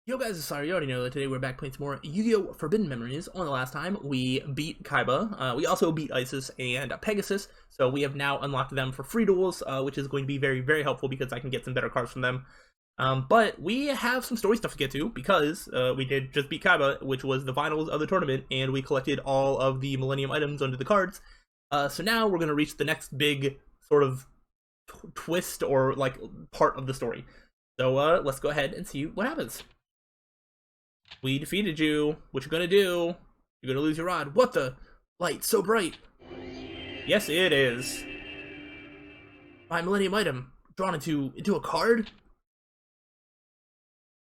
Yo guys, sorry, you already know that today we're back playing some more Yu-Gi-Oh! Forbidden Memories. On the last time, we beat Kaiba. We also beat Isis and Pegasus, so we have now unlocked them for free duels, which is going to be very, very helpful because I can get some better cards from them. But we have some story stuff to get to because we did just beat Kaiba, which was the finals of the tournament, and we collected all of the Millennium items under the cards. So now we're going to reach the next big sort of twist or like part of the story. So let's go ahead and see what happens. We defeated you. What you gonna do? You're gonna lose your rod. What the? Light so bright. Yes, it is. My Millennium item drawn into a card.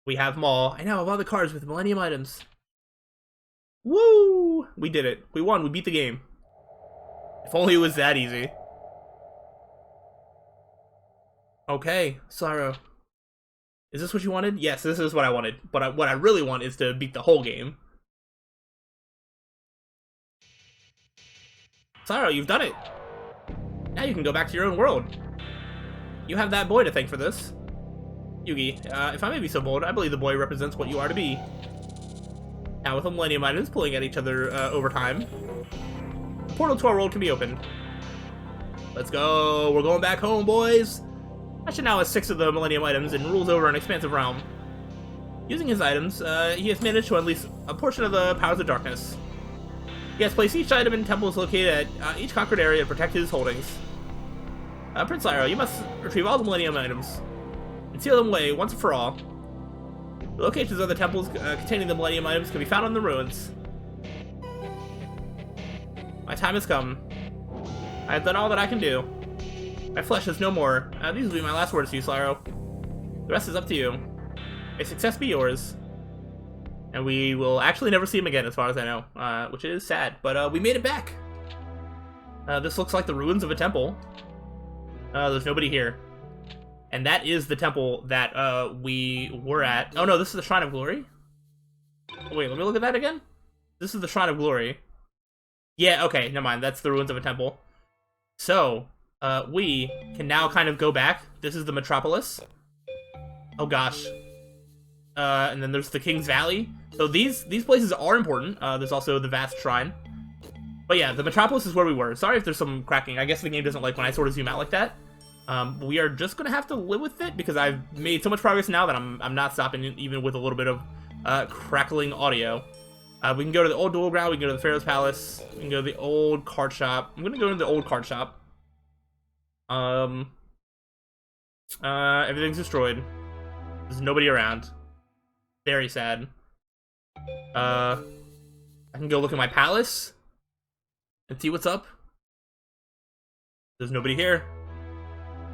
We have them all. I now have all the cards with Millennium items. Woo! We did it. We won. We beat the game. If only it was that easy. Okay, slyroh. Is this what you wanted? Yes, this is what I wanted. But what I really want is to beat the whole game. slyroh, you've done it. Now you can go back to your own world. You have that boy to thank for this. Yugi, if I may be so bold, I believe the boy represents what you are to be. Now with the Millennium items pulling at each other over time, the portal to our world can be opened. Let's go. We're going back home, boys. Asha now has 6 of the Millennium items and rules over an expansive realm. Using his items, he has managed to unleash a portion of the powers of darkness. He has placed each item in temples located at each conquered area to protect his holdings. Prince slyroh, you must retrieve all the Millennium items and seal them away once and for all. The locations of the temples containing the Millennium items can be found in the ruins. My time has come. I have done all that I can do. My flesh is no more. These will be my last words to you, slyroh. The rest is up to you. May success be yours. And we will actually never see him again, as far as I know, which is sad. But we made it back. This looks like the ruins of a temple. There's nobody here. And that is the temple that we were at. Oh no, this is the Shrine of Glory? Oh, wait, let me look at that again. This is the Shrine of Glory. Yeah, okay, never mind. That's the ruins of a temple. So, we can now kind of go back. This is the Metropolis. Oh gosh. And then there's the King's Valley. So these places are important. There's also the Vast Shrine. But yeah, the Metropolis is where we were. Sorry if there's some cracking. I guess the game doesn't like when I sort of zoom out like that. We are just gonna have to live with it because I've made so much progress now that I'm not stopping even with a little bit of crackling audio. We can go to the old duel ground. We can go to the Pharaoh's Palace. We can go to the old card shop. I'm gonna go to the old card shop. Everything's destroyed. There's nobody around. Very sad. I can go look at my palace and see what's up. There's nobody here.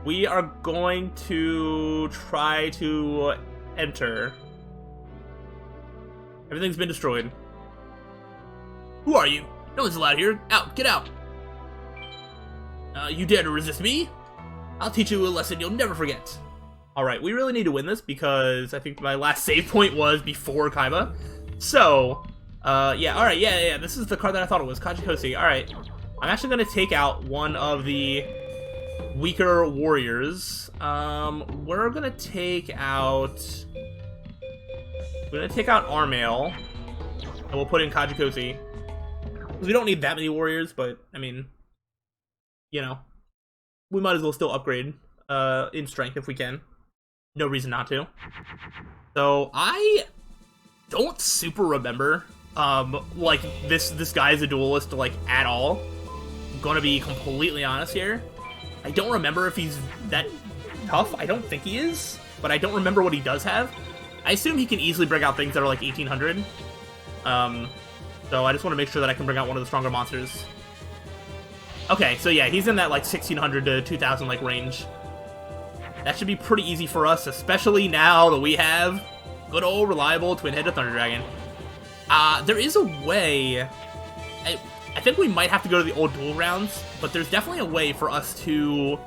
We are going to try to enter. Everything's been destroyed. Who are you? No one's allowed here. Out, get out. You dare to resist me? I'll teach you a lesson you'll never forget. Alright, we really need to win this because I think my last save point was before Kaiba. So, yeah, alright, yeah, this is the card that I thought it was, Kajikosi. Alright, I'm actually going to take out one of the weaker warriors. We're going to take out... We're going to take out Armail, and we'll put in Kajikosi. We don't need that many warriors, but, I mean, you know, we might as well still upgrade in strength if we can. No reason not to. So I don't super remember like this guy is a duelist like at all. I'm gonna be completely honest here. I don't remember if he's that tough. I don't think he is, but I don't remember what he does have. I assume he can easily bring out things that are like 1800. So I just want to make sure that I can bring out one of the stronger monsters. Okay, so yeah, he's in that like 1600 to 2000 like range. That should be pretty easy for us, especially now that we have good old reliable twin-headed Thunder Dragon. There is a way. I think we might have to go to the old duel rounds, but there's definitely a way for us to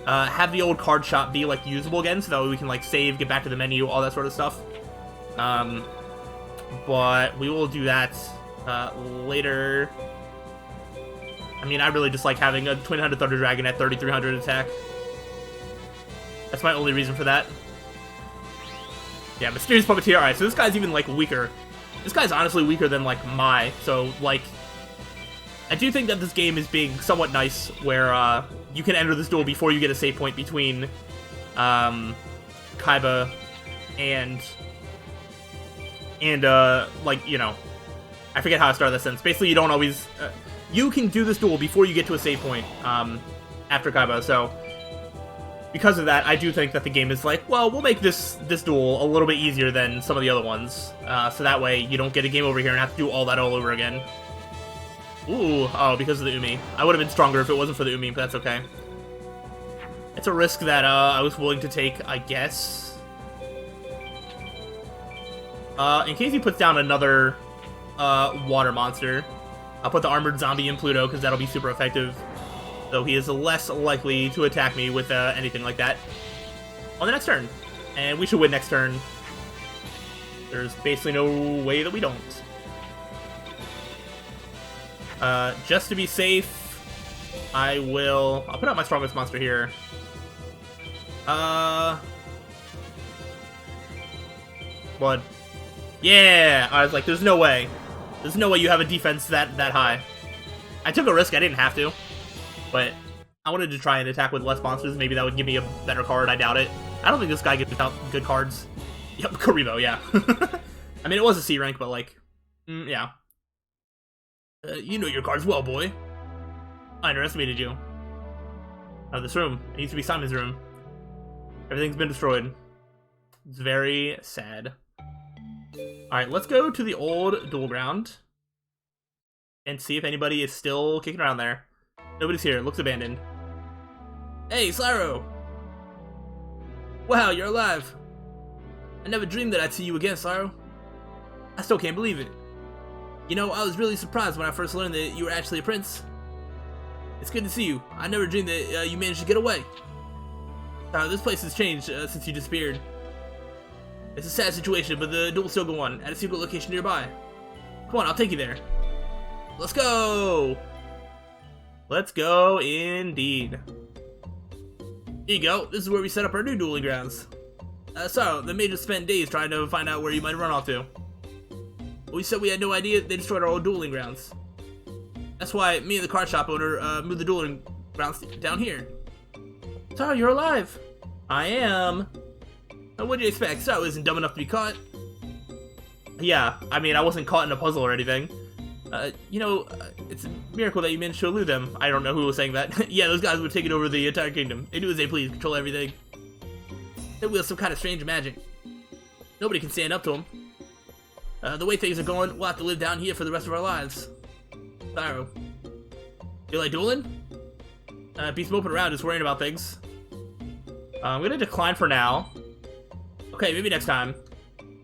have the old card shop be like usable again, so that way we can like save, get back to the menu, all that sort of stuff. But we will do that later. I mean, I really just like having a twin-headed Thunder Dragon at 3300 attack. That's my only reason for that. Yeah, Mysterious Puppeteer. Alright, so this guy's even, like, weaker. This guy's honestly weaker than, like, Mai. So, like, I do think that this game is being somewhat nice, where, you can enter this duel before you get a save point between, Kaiba and, like, you know, I forget how I started that sentence. Basically, you don't always, you can do this duel before you get to a save point, after Kaiba, so because of that, I do think that the game is like, well, we'll make this duel a little bit easier than some of the other ones, so that way you don't get a game over here and have to do all that all over again. Ooh, oh, because of the Umi. I would have been stronger if it wasn't for the Umi, but that's okay. It's a risk that, I was willing to take, I guess. In case he puts down another, water monster, I'll put the Armored Zombie in Pluto, because that'll be super effective. So he is less likely to attack me with, anything like that on the next turn. And we should win next turn. There's basically no way that we don't. Just to be safe, I'll put out my strongest monster here. Blood. Yeah! I was like, there's no way. There's no way you have a defense that high. I took a risk, I didn't have to. But I wanted to try and attack with less monsters. Maybe that would give me a better card. I doubt it. I don't think this guy gives out good cards. Yep, Karibo, yeah. I mean, it was a C rank, but like, yeah. You know your cards well, boy. I underestimated you. Out of this room. It used to be Simon's room. Everything's been destroyed. It's very sad. Alright, let's go to the old duel ground. And see if anybody is still kicking around there. Nobody's here. Looks abandoned. Hey, Slyroh! Wow, you're alive. I never dreamed that I'd see you again, Slyroh. I still can't believe it. You know, I was really surprised when I first learned that you were actually a prince. It's good to see you. I never dreamed that you managed to get away. This place has changed since you disappeared. It's a sad situation, but the duel will still go on at a secret location nearby. Come on, I'll take you there. Let's go! Let's go, indeed. Here you go. This is where we set up our new dueling grounds. So, they made us spend days trying to find out where you might run off to. We said we had no idea they destroyed our old dueling grounds. That's why me and the card shop owner moved the dueling grounds down here. So, you're alive. I am. What do you expect? So isn't dumb enough to be caught? Yeah, I mean, I wasn't caught in a puzzle or anything. You know, it's a miracle that you managed to elude them. I don't know who was saying that. Yeah, those guys would take it over the entire kingdom. They do as they please, control everything. They wield some kind of strange magic. Nobody can stand up to them. The way things are going, we'll have to live down here for the rest of our lives. Slyroh. You like dueling? Be moping around just worrying about things. I'm gonna decline for now. Okay, maybe next time.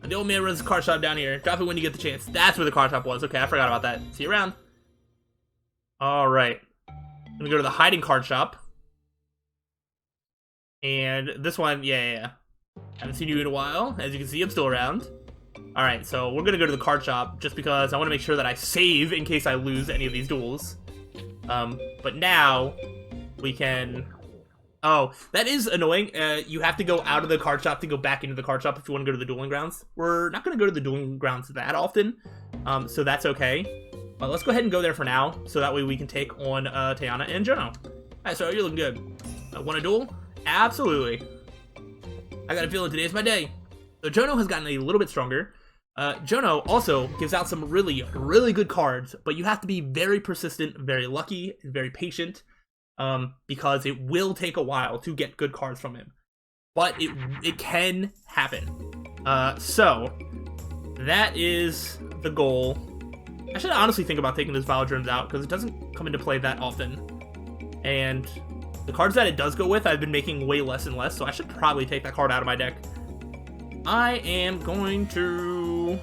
The old man runs the car shop down here. Drop it when you get the chance. That's where the car shop was. Okay, I forgot about that. See you around. Alright. I'm gonna go to the hiding card shop. And this one, yeah. Haven't seen you in a while. As you can see, I'm still around. Alright, so we're gonna go to the card shop just because I want to make sure that I save in case I lose any of these duels. But now, we can... Oh, that is annoying. You have to go out of the card shop to go back into the card shop if you want to go to the dueling grounds. We're not going to go to the dueling grounds that often, so that's okay. But let's go ahead and go there for now, so that way we can take on Tiana and Jono. Alright, so you're looking good. Want a duel? Absolutely. I got a feeling today's my day. So Jono has gotten a little bit stronger. Jono also gives out some really, really good cards, but you have to be very persistent, very lucky, and very patient. Because it will take a while to get good cards from him. But it can happen. So, that is the goal. I should honestly think about taking this Viledrims out, because it doesn't come into play that often. And the cards that it does go with, I've been making way less and less, so I should probably take that card out of my deck. I am going to...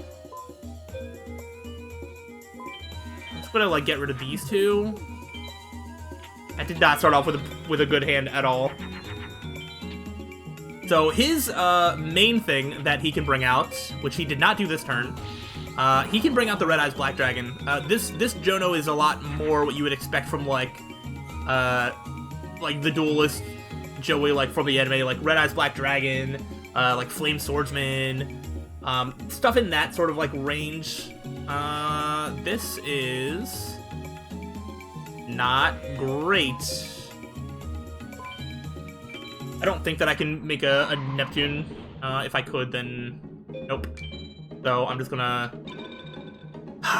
I'm just gonna, like, get rid of these two. I did not start off with a good hand at all. So his main thing that he can bring out, which he did not do this turn, he can bring out the Red Eyes Black Dragon. This Jono is a lot more what you would expect from like the duelist Joey, like from the anime, like Red Eyes Black Dragon, like Flame Swordsman, Stuff in that sort of like range. This is not great. I don't think that I can make a Neptune. If I could, then nope. So I'm just gonna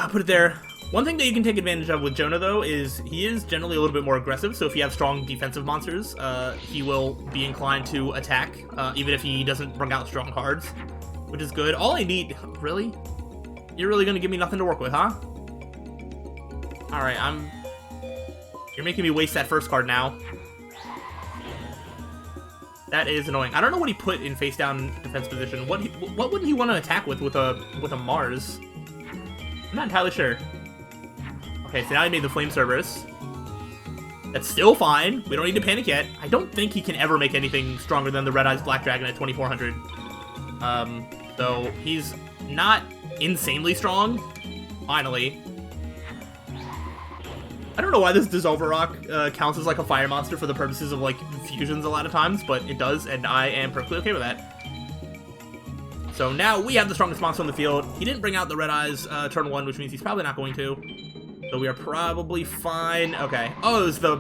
put it there. One thing that you can take advantage of with Jonah, though, is he is generally a little bit more aggressive, so if you have strong defensive monsters, he will be inclined to attack, even if he doesn't bring out strong cards, which is good. All I need... Really? You're really gonna give me nothing to work with, huh? Alright, You're making me waste that first card now. That is annoying. I don't know what he put in face-down defense position. What would he want to attack with a Mars? I'm not entirely sure. Okay, so now he made the Flame Cerberus. That's still fine. We don't need to panic yet. I don't think he can ever make anything stronger than the Red Eyes Black Dragon at 2400. So he's not insanely strong. Finally. I don't know why this Dissolver Rock counts as like a fire monster for the purposes of like fusions a lot of times, but it does, and I am perfectly okay with that. So now we have the strongest monster on the field. He didn't bring out the Red Eyes turn 1, which means he's probably not going to. So we are probably fine. Okay. Oh, it was the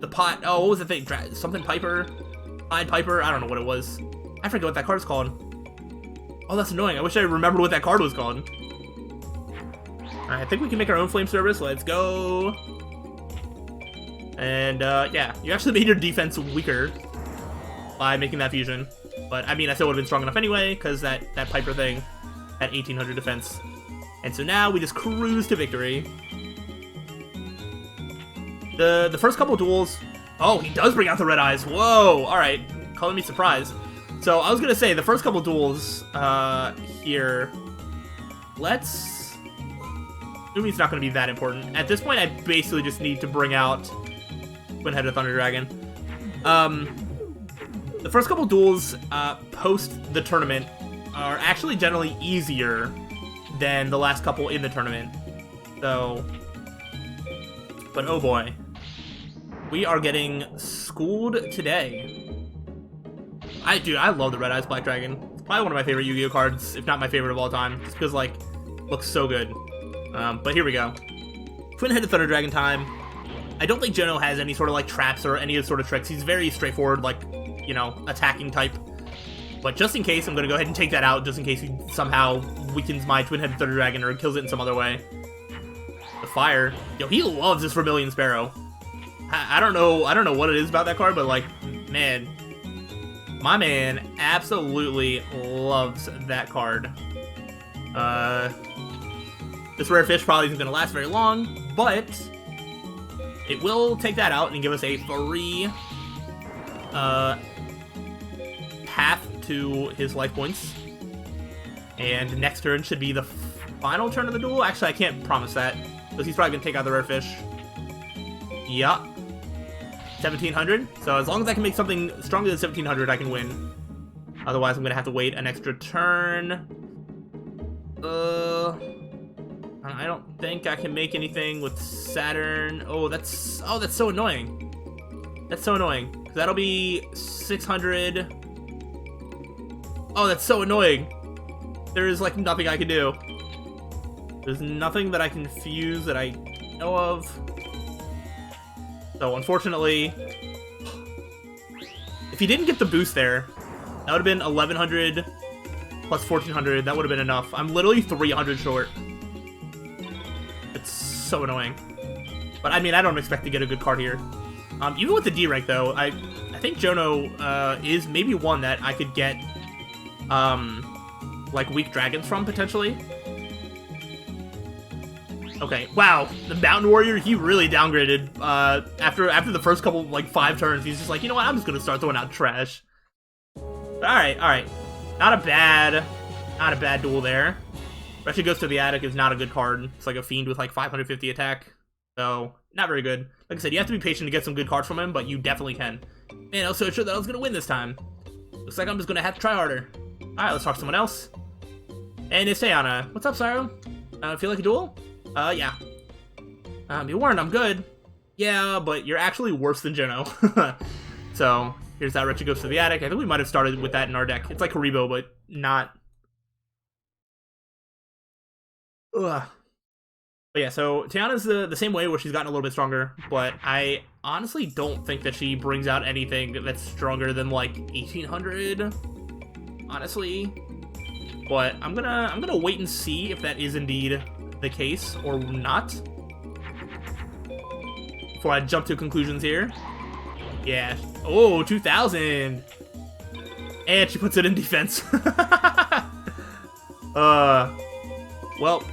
pot. Oh, what was the thing? Something Piper? Pied Piper? I don't know what it was. I forget what that card's called. Oh, that's annoying. I wish I remembered what that card was called. Alright, I think we can make our own Flame Service. Let's go. And, yeah. You actually made your defense weaker by making that fusion. But, I mean, I still would have been strong enough anyway, because that Piper thing had 1800 defense. And so now we just cruise to victory. The first couple of duels... Oh, he does bring out the Red Eyes. Whoa! Alright. Calling me surprised. So, I was gonna say, the first couple of duels, here... Let's... Assuming it's not gonna be that important. At this point, I basically just need to bring out Twin-Headed Thunder Dragon. The first couple duels, post the tournament, are actually generally easier than the last couple in the tournament. So... But oh boy. We are getting schooled today. Dude, I love the Red Eyes Black Dragon. It's probably one of my favorite Yu-Gi-Oh cards, if not my favorite of all time. Just because, like, looks so good. But here we go. Twin-Headed Thunder Dragon time. I don't think Jono has any sort of, like, traps or any sort of tricks. He's very straightforward, like, you know, attacking type. But just in case, I'm going to go ahead and take that out, just in case he somehow weakens my Twin-Headed Thunder Dragon or kills it in some other way. The fire. Yo, he loves this Vermilion Sparrow. I don't know what it is about that card, but, like, man. My man absolutely loves that card. This rare fish probably isn't going to last very long, but it will take that out and give us a free path to his life points. And next turn should be the final turn of the duel. Actually, I can't promise that, because he's probably going to take out the rare fish. Yup. 1700. So as long as I can make something stronger than 1700, I can win. Otherwise, I'm going to have to wait an extra turn. I don't think I can make anything with Saturn. Oh, that's so annoying. That's so annoying. 'Cause that'll be 600. Oh, that's so annoying. There's, like, nothing I can do. There's nothing that I can fuse that I know of. So, unfortunately, if he didn't get the boost there, that would have been 1100 plus 1400. That would have been enough. I'm literally 300 short. It's so annoying. But, I mean, I don't expect to get a good card here. Even with the D rank, though, I think Jono is maybe one that I could get, like, weak dragons from, potentially. Okay, wow, the Mountain Warrior, he really downgraded. After the first couple, like, 5 turns, he's just like, you know what, I'm just gonna start throwing out trash. Alright. Not a bad duel there. Wretched Goes to the Attic is not a good card. It's like a fiend with, like, 550 attack. So, not very good. Like I said, you have to be patient to get some good cards from him, but you definitely can. Man, I was so sure that I was gonna win this time. Looks like I'm just gonna have to try harder. Alright, let's talk to someone else. And it's Tayana. What's up, Slyroh? Feel like a duel? Yeah. Be warned, I'm good. Yeah, but you're actually worse than Jono. So, here's that Wretched Goes to the Attic. I think we might have started with that in our deck. It's like Haribo, but not Ugh. But yeah, so Tiana's the same way, where she's gotten a little bit stronger, but I honestly don't think that she brings out anything that's stronger than like 1800, honestly. But I'm gonna wait and see if that is indeed the case or not before I jump to conclusions here. Yeah. Oh, 2000. And she puts it in defense. Well,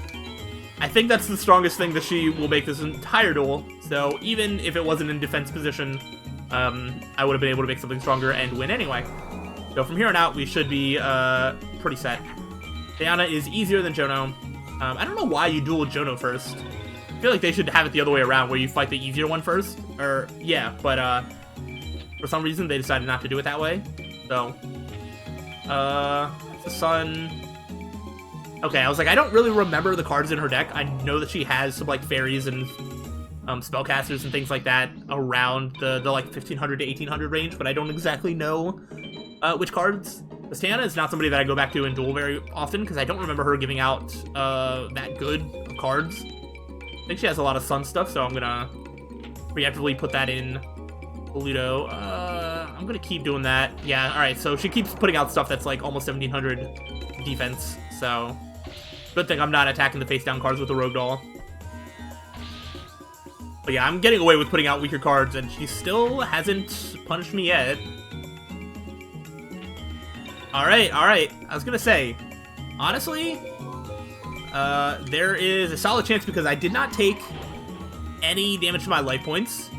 I think that's the strongest thing that she will make this entire duel. So even if it wasn't in defense position, I would have been able to make something stronger and win anyway. So from here on out, we should be pretty set. Tiana is easier than Jono. I don't know why you duel Jono first. I feel like they should have it the other way around, where you fight the easier one first. Or, yeah, but for some reason they decided not to do it that way. So, the sun. Okay, I was like, I don't really remember the cards in her deck. I know that she has some, like, fairies and spellcasters and things like that around the like, 1500 to 1800 range, but I don't exactly know which cards. Because Tiana is not somebody that I go back to in duel very often, because I don't remember her giving out that good of cards. I think she has a lot of sun stuff, so I'm gonna preemptively put that in Ludo. I'm gonna keep doing that. Yeah, alright, so she keeps putting out stuff that's like almost 1700 defense, so good thing I'm not attacking the face down cards with the Rogue Doll. But yeah, I'm getting away with putting out weaker cards, and she still hasn't punished me yet. Alright, alright. I was gonna say, honestly, there is a solid chance, because I did not take any damage to my life points.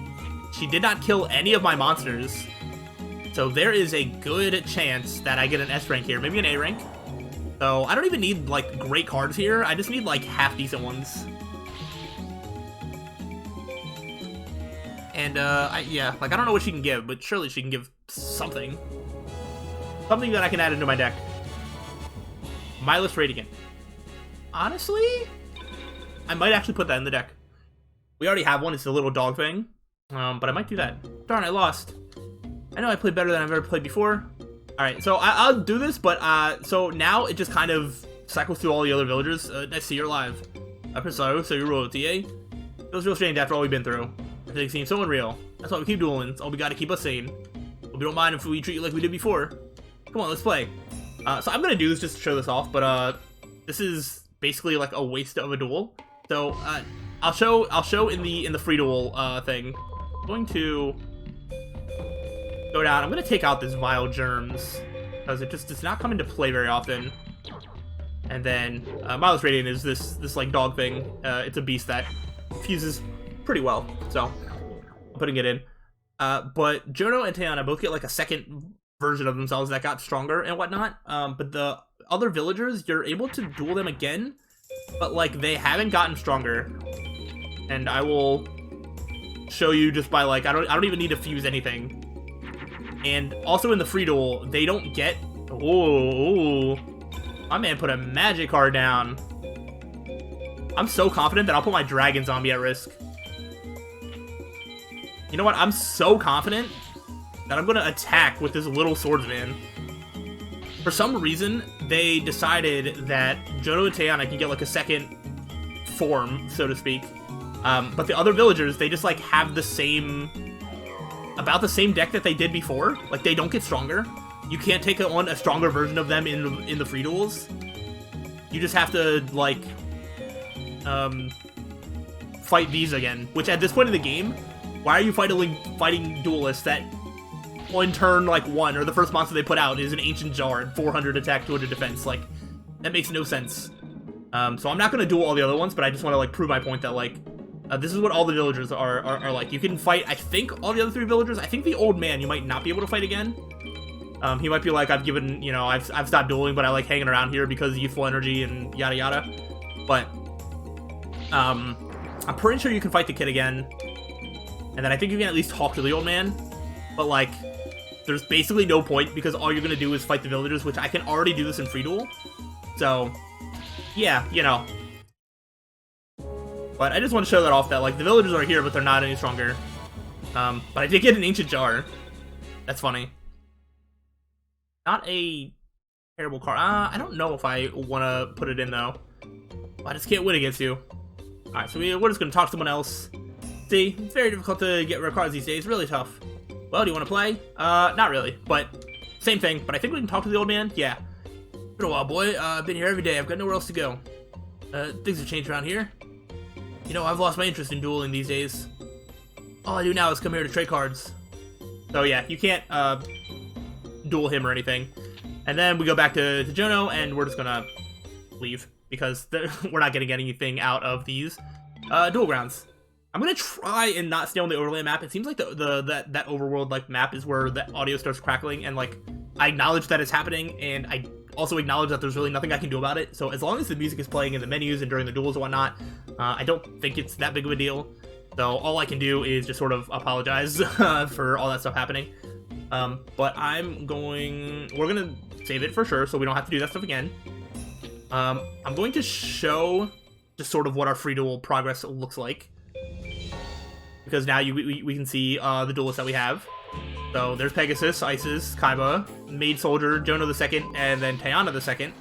She did not kill any of my monsters. So there is a good chance that I get an S rank here, maybe an A rank. So I don't even need, like, great cards here. I just need, like, half-decent ones. And, yeah, like, I don't know what she can give, but surely she can give something. Something that I can add into my deck. Mindless Radiant. Honestly, I might actually put that in the deck. We already have one, it's a little dog thing. But I might do that. Darn, I lost. I know I played better than I've ever played before. Alright, so I'll do this, but, so now it just kind of cycles through all the other villagers. Nice to see you're alive. I press slyroh, so you're royalty, eh? Feels real strange after all we've been through. Everything seems so unreal. That's why we keep dueling. It's all we got to keep us sane. But we don't mind if we treat you like we did before. Come on, let's play. So I'm gonna do this just to show this off, but, this is basically like a waste of a duel. So, I'll show in the free duel, thing. I'm going to go down. I'm going to take out this Vile Germs, because it just does not come into play very often. And then Mindless Radiant is this like dog thing. It's a beast that fuses pretty well, so I'm putting it in. But Jono and Tiana both get like a second version of themselves that got stronger and whatnot. But the other villagers, you're able to duel them again, but like they haven't gotten stronger. And I will show you just by like I don't even need to fuse anything. And also in the free duel, they don't get. Oh, my man put a magic card down. I'm so confident that I'll put my dragon zombie at risk. You know what? I'm so confident that I'm gonna attack with this little swordsman. For some reason, they decided that Jono and Tiana can get like a second form, so to speak. But the other villagers, they just like have the same, about the same deck that they did before. Like they don't get stronger. You can't take on a stronger version of them in the free duels. You just have to like fight these again. Which at this point in the game, why are you fighting duelists that on turn like 1 or the first monster they put out is an Ancient Jar, 400 attack, 200 defense? Like that makes no sense. So I'm not gonna duel all the other ones, but I just want to like prove my point that like this is what all the villagers are like. You can fight, I think, all the other 3 villagers. I think the old man you might not be able to fight again. He might be like, I've given, you know, I've stopped dueling, but I like hanging around here because of youthful energy and yada yada. But I'm pretty sure you can fight the kid again, and then I think you can at least talk to the old man. But like, there's basically no point because all you're gonna do is fight the villagers, which I can already do this in free duel. So yeah, you know. But I just want to show that off, that like the villagers are here, but they're not any stronger. But I did get an Ancient Jar. That's funny. Not a terrible card. I don't know if I want to put it in though. I just can't win against you. Alright, so we're just gonna talk to someone else. See, it's very difficult to get rare cards these days, really tough. Well, do you want to play? Not really, but same thing. But I think we can talk to the old man, yeah. Been a while, boy. I've been here every day, I've got nowhere else to go. Things have changed around here. You know, I've lost my interest in dueling these days. All I do now is come here to trade cards. So yeah, you can't, duel him or anything. And then we go back to Jono, and we're just gonna leave. Because we're not getting anything out of these duel grounds. I'm gonna try and not stay on the overland map. It seems like that overworld like map is where the audio starts crackling, and like I acknowledge that it's happening, and I also acknowledge that there's really nothing I can do about it. So as long as the music is playing in the menus and during the duels and whatnot, I don't think it's that big of a deal. So all I can do is just sort of apologize for all that stuff happening. But we're gonna save it for sure, so we don't have to do that stuff again. I'm going to show just sort of what our free duel progress looks like. Because now we can see the duelists that we have. So there's Pegasus, Isis, Kaiba, Maid Soldier, Jono the Second, and then Tayana the Second.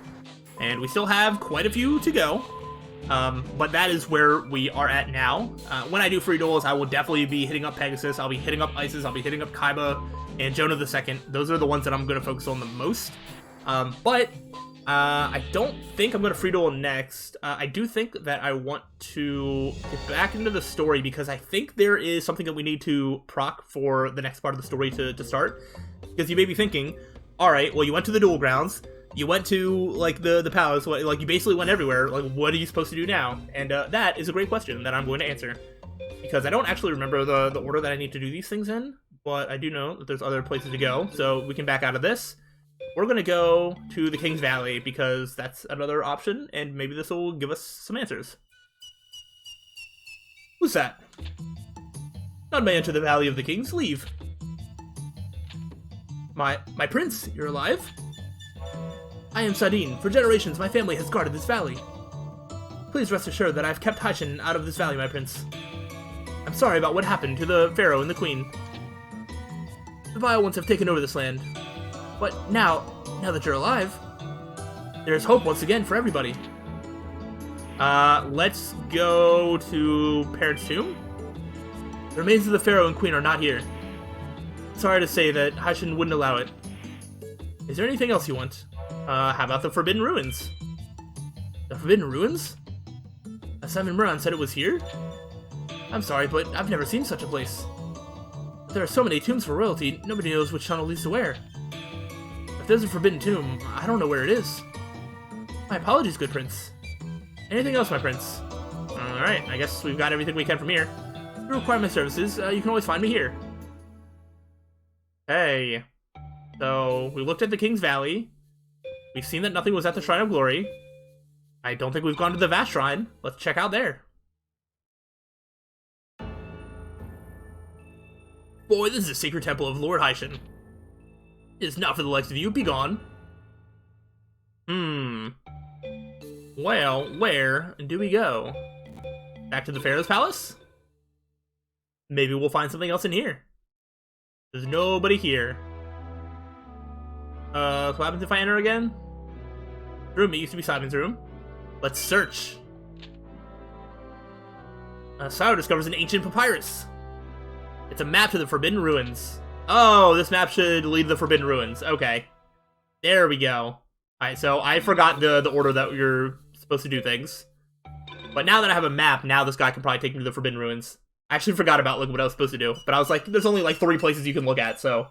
And we still have quite a few to go. But that is where we are at now. When I do free duels, I will definitely be hitting up Pegasus, I'll be hitting up Isis, I'll be hitting up Kaiba, and Jono the Second. Those are the ones that I'm going to focus on the most. I don't think I'm going to free duel next. I do think that I want to get back into the story because I think there is something that we need to proc for the next part of the story to start. Because you may be thinking, alright, well you went to the duel grounds, you went to like the palace, like you basically went everywhere, like what are you supposed to do now? And that is a great question that I'm going to answer. Because I don't actually remember the order that I need to do these things in, but I do know that there's other places to go, so we can back out of this. We're going to go to the King's Valley because that's another option, and maybe this will give us some answers. Who's that? None may enter the Valley of the Kings. Leave. My prince, you're alive? I am Sadine. For generations, my family has guarded this valley. Please rest assured that I've kept Heisen out of this valley, my prince. I'm sorry about what happened to the Pharaoh and the Queen. The vile ones have taken over this land. But now that you're alive, there's hope once again for everybody. Let's go to Parent's Tomb. The remains of the Pharaoh and Queen are not here. Sorry to say that Heisen wouldn't allow it. Is there anything else you want? How about the Forbidden Ruins? The Forbidden Ruins? Simon Moran said it was here? I'm sorry, but I've never seen such a place. There are so many tombs for royalty, nobody knows which tunnel leads to where. If there's a Forbidden Tomb, I don't know where it is. My apologies, good prince. Anything else, my prince? Alright, I guess we've got everything we can from here. If you require my services, you can always find me here. Hey. So, we looked at the King's Valley. We've seen that nothing was at the Shrine of Glory. I don't think we've gone to the Vast Shrine. Let's check out there. Boy, this is a secret temple of Lord Heisen. It is not for the likes of you. Be gone. Well, where do we go? Back to the Pharaoh's palace? Maybe we'll find something else in here. There's nobody here. What happens if I enter again? Room, it used to be Simon's room. Let's search. Slyroh discovers an ancient papyrus. It's a map to the Forbidden Ruins. Oh, this map should lead to the Forbidden Ruins. Okay. There we go. Alright, so I forgot the order that you're supposed to do things. But now that I have a map, now this guy can probably take me to the Forbidden Ruins. I actually forgot about what I was supposed to do. But I was like, there's only like 3 places you can look at, so...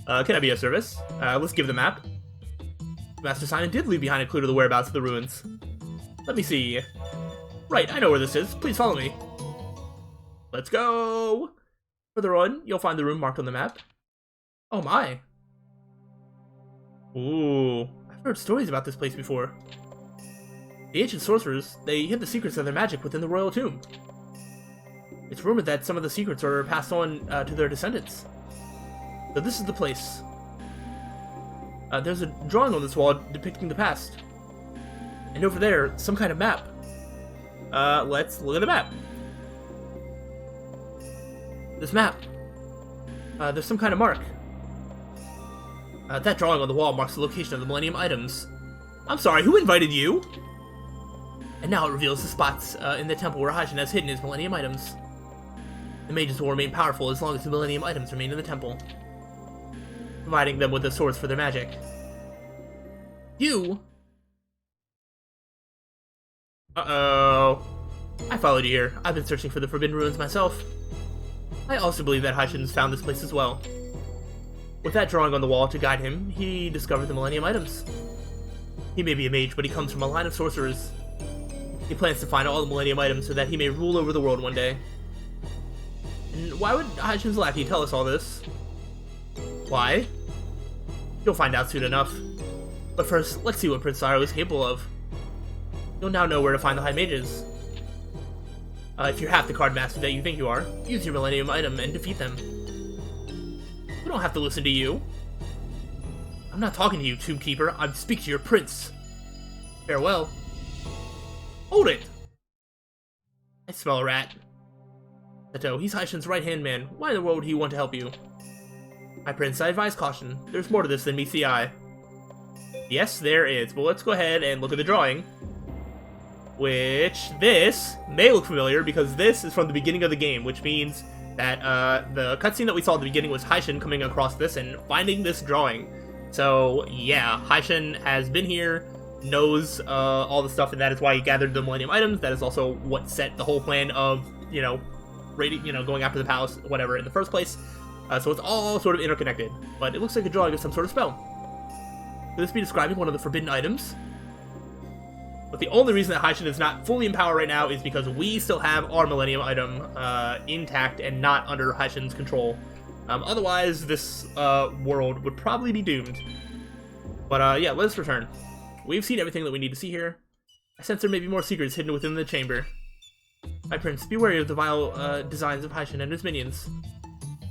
can I be of service? Let's give the map. Master Simon did leave behind a clue to the whereabouts of the ruins. Let me see. Right, I know where this is. Please follow me. Let's go! Further on, you'll find the room marked on the map. Oh my. Ooh, I've heard stories about this place before. The ancient sorcerers, they hid the secrets of their magic within the royal tomb. It's rumored that some of the secrets are passed on to their descendants. So this is the place. There's a drawing on this wall depicting the past. And over there, some kind of map. Let's look at the map. This map. There's some kind of mark. That drawing on the wall marks the location of the Millennium items. I'm sorry, who invited you? And now it reveals the spots in the temple where Heisen has hidden his Millennium items. The mages will remain powerful as long as the Millennium items remain in the temple, providing them with the source for their magic. You... Uh-oh. I followed you here. I've been searching for the Forbidden Ruins myself. I also believe that Heisen's found this place as well. With that drawing on the wall to guide him, he discovered the Millennium items. He may be a mage, but he comes from a line of sorcerers. He plans to find all the Millennium items so that he may rule over the world one day. And why would Heisen's lackey tell us all this? Why? You'll find out soon enough. But first, let's see what Prince Slyroh is capable of. You'll now know where to find the High Mages. If you're half the card master that you think you are, use your Millennium item and defeat them. We don't have to listen to you. I'm not talking to you, Tomb Keeper. I'm speaking to your prince. Farewell. Hold it! I smell a rat. Sato, he's Heisen's right-hand man. Why in the world would he want to help you? My prince, I advise caution. There's more to this than meets the eye. Yes, there is. But let's go ahead and look at the drawing. Which, this may look familiar because this is from the beginning of the game, which means that the cutscene that we saw at the beginning was Heisen coming across this and finding this drawing. So, yeah, Heisen has been here, knows all the stuff, and that is why he gathered the Millennium items. That is also what set the whole plan of, going after the palace, whatever, in the first place. So it's all sort of interconnected. But it looks like a drawing of some sort of spell. Could this be describing one of the forbidden items? But the only reason that Heisen is not fully in power right now is because we still have our Millennium item intact and not under Heisen's control. Otherwise, this world would probably be doomed. But yeah, let's return. We've seen everything that we need to see here. I sense there may be more secrets hidden within the chamber. My prince, be wary of the vile designs of Heisen and his minions.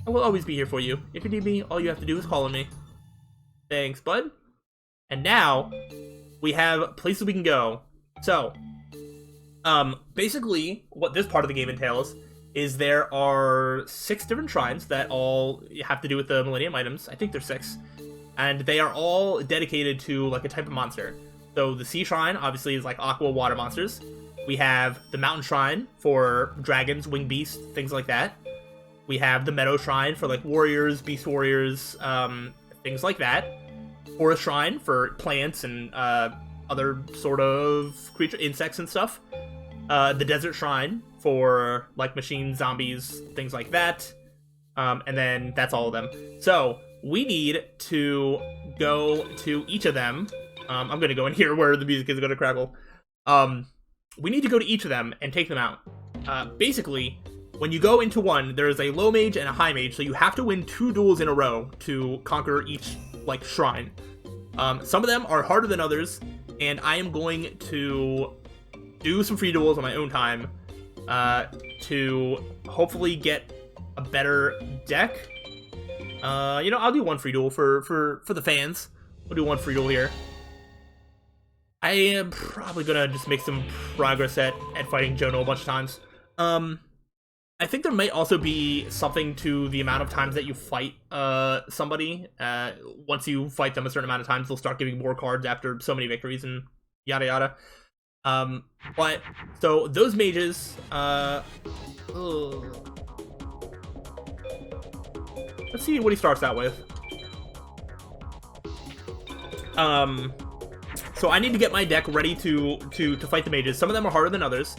I will always be here for you. If you need me, all you have to do is call on me. Thanks, bud. And now, we have places we can go. So, basically, what this part of the game entails is there are 6 different shrines that all have to do with the Millennium items. I think there's 6. And they are all dedicated to, like, a type of monster. So, the Sea Shrine, obviously, is, like, aqua water monsters. We have the Mountain Shrine for dragons, winged beasts, things like that. We have the Meadow Shrine for, like, warriors, beast warriors, things like that. Forest Shrine for plants and, other sort of creature, insects and stuff. The Desert Shrine for, like, machines, zombies, things like that. And then that's all of them. So, we need to go to each of them. I'm going to go in here where the music is going to crackle. We need to go to each of them and take them out. Basically, when you go into one, there is a low mage and a high mage, so you have to win 2 duels in a row to conquer each, like, shrine. Some of them are harder than others, and I am going to do some free duels on my own time to hopefully get a better deck. I'll do one free duel for the fans. We'll do one free duel here. I am probably gonna just make some progress at fighting Jono a bunch of times. I think there might also be something to the amount of times that you fight somebody. Once you fight them a certain amount of times, they'll start giving more cards after so many victories and yada yada. But so those mages, let's see what he starts out with. So I need to get my deck ready to fight the mages. Some of them are harder than others.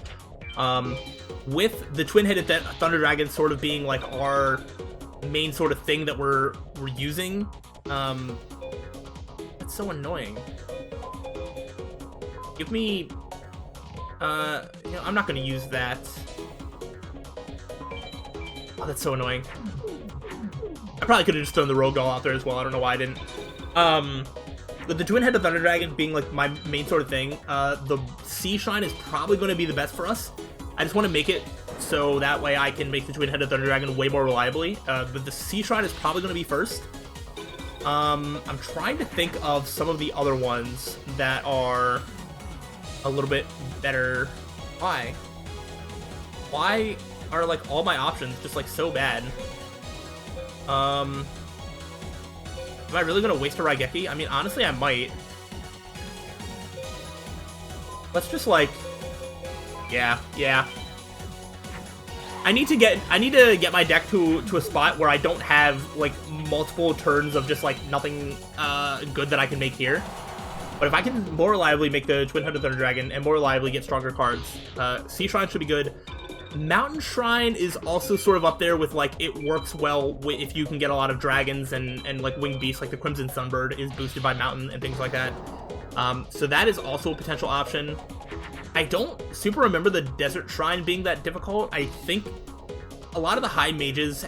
With the twin-headed Thunder Dragon sort of being like our main sort of thing that we're using. That's so annoying. Give me, I'm not gonna use that. Oh, that's so annoying. I probably could have just thrown the Rogue Doll out there as well. I don't know why I didn't. With the twin-headed Thunder Dragon being like my main sort of thing, the Sea Shrine is probably going to be the best for us. I just want to make it so that way I can make the twin-headed Thunder Dragon way more reliably. But the Sea Shrine is probably going to be first. I'm trying to think of some of the other ones that are a little bit better. Why? Why are like all my options just like so bad? Am I really gonna waste a Raigeki? I mean, honestly, I might. Let's just like Yeah. I need to get my deck to a spot where I don't have like multiple turns of just like nothing good that I can make here. But if I can more reliably make the Twin-Headed Thunder Dragon and more reliably get stronger cards, Sea Shrine should be good. Mountain Shrine is also sort of up there with like it works well if you can get a lot of dragons and like winged beasts, like the Crimson Sunbird is boosted by Mountain and things like that. So that is also a potential option. I don't super remember the Desert Shrine being that difficult. I think a lot of the high mages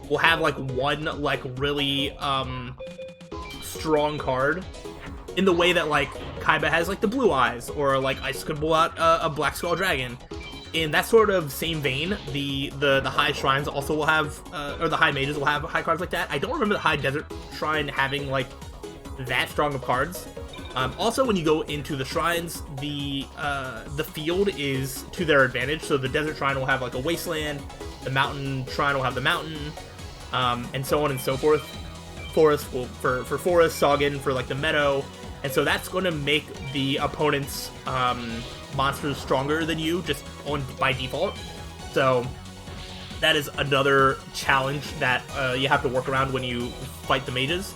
will have like one like really strong card in the way that like Kaiba has like the Blue Eyes, or like Ice could pull out a Black Skull Dragon. In that sort of same vein, the high shrines also will have, or the high mages will have high cards like that. I don't remember the high desert shrine having like that strong of cards. Also, when you go into the shrines, the field is to their advantage. So the desert shrine will have like a wasteland, the mountain shrine will have the mountain, and so on and so forth. Forest will for forest, Soggin for like the meadow, and so that's going to make the opponent's monsters stronger than you just by default. So that is another challenge that you have to work around when you fight the mages.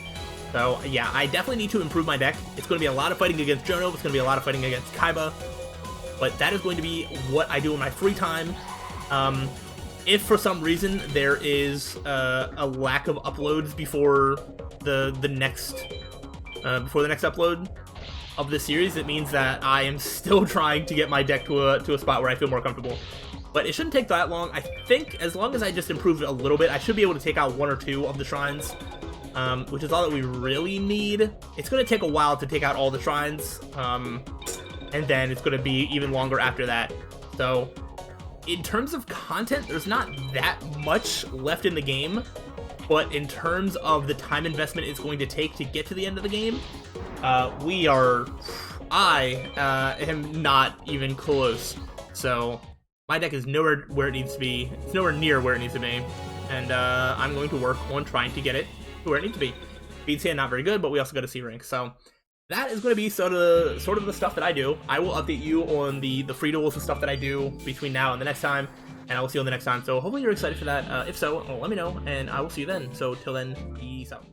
So yeah, I definitely need to improve my deck. It's going to be a lot of fighting against Jono, it's going to be a lot of fighting against Kaiba, but that is going to be what I do in my free time. If for some reason there is a lack of uploads before the next upload of this series, it means that I am still trying to get my deck to a spot where I feel more comfortable. But it shouldn't take that long. I think as long as I just improve it a little bit, I should be able to take out 1 or 2 of the shrines, which is all that we really need. It's going to take a while to take out all the shrines, and then it's going to be even longer after that. So in terms of content, there's not that much left in the game, but in terms of the time investment it's going to take to get to the end of the game, I am not even close. So my deck is nowhere where it needs to be. It's nowhere near where it needs to be, and I'm going to work on trying to get it to where it needs to be. Speed Sand not very good, but we also got a C rank, so that is going to be sort of the stuff that I do. I will update you on the free duels and stuff that I do between now and the next time, and I will see you on the next time. So hopefully you're excited for that. If so, let me know, and I will see you then. So till then, peace out.